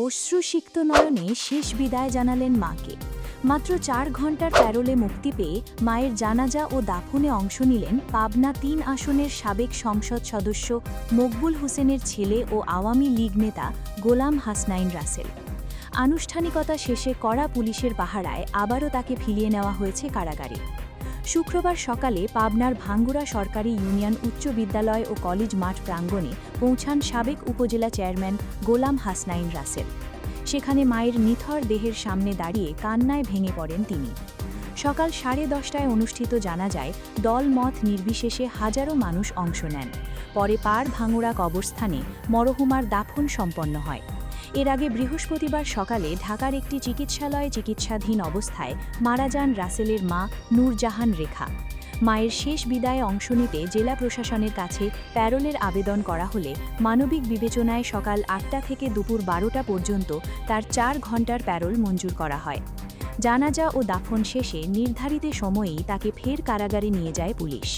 অশ্রুসিক্ত নয়নে শেষ বিদায় জানালেন মাকে। মাত্র ৪ ঘন্টার প্যারোলে মুক্তি পেয়ে মায়ের জানাজা ও দাফনে অংশ নিলেন পাবনা ৩ আসনের সাবেক সংসদ সদস্য মকবুল হোসেনের ছেলে ও আওয়ামী লীগ নেতা গোলাম হাসনাইন রাসেল। আনুষ্ঠানিকতা শেষে কড়া পুলিশের পাহারায় আবারও তাকে ফিরিয়ে নেওয়া হয়েছে কারাগারে। শুক্রবার সকালে পাবনার ভাঙ্গুড়া সরকারি ইউনিয়ন উচ্চ বিদ্যালয় ও কলেজ মাঠ প্রাঙ্গণে পৌঁছান সাবেক উপজেলা চেয়ারম্যান গোলাম হাসনাইন রাসেল। সেখানে মায়ের নিথর দেহের সামনে দাঁড়িয়ে কান্নায় ভেঙে পড়েন তিনি। সকাল 10:30টায় অনুষ্ঠিত জানাজায় দলমত নির্বিশেষে হাজারো মানুষ অংশ নেন। পরে পাড় ভাঙ্গুড়া কবরস্থানে মরহুমার দাফন সম্পন্ন হয়। এর আগে বৃহস্পতিবার সকালে ঢাকার একটি চিকিৎসালয়ে চিকিৎসাধীন অবস্থায় মারা যান রাসেলের মা নূরজাহান রেখা। মায়ের শেষ বিদায়ে অংশ নিতে জেলা প্রশাসনের কাছে প্যারোলের আবেদন করা হলে মানবিক বিবেচনায় সকাল ৮টা থেকে দুপুর ১২টা পর্যন্ত তার ৪ ঘন্টার প্যারোল মঞ্জুর করা হয়। জানাজা ও দাফন শেষে নির্ধারিত সময়েই তাকে ফের কারাগারে নিয়ে যায় পুলিশ।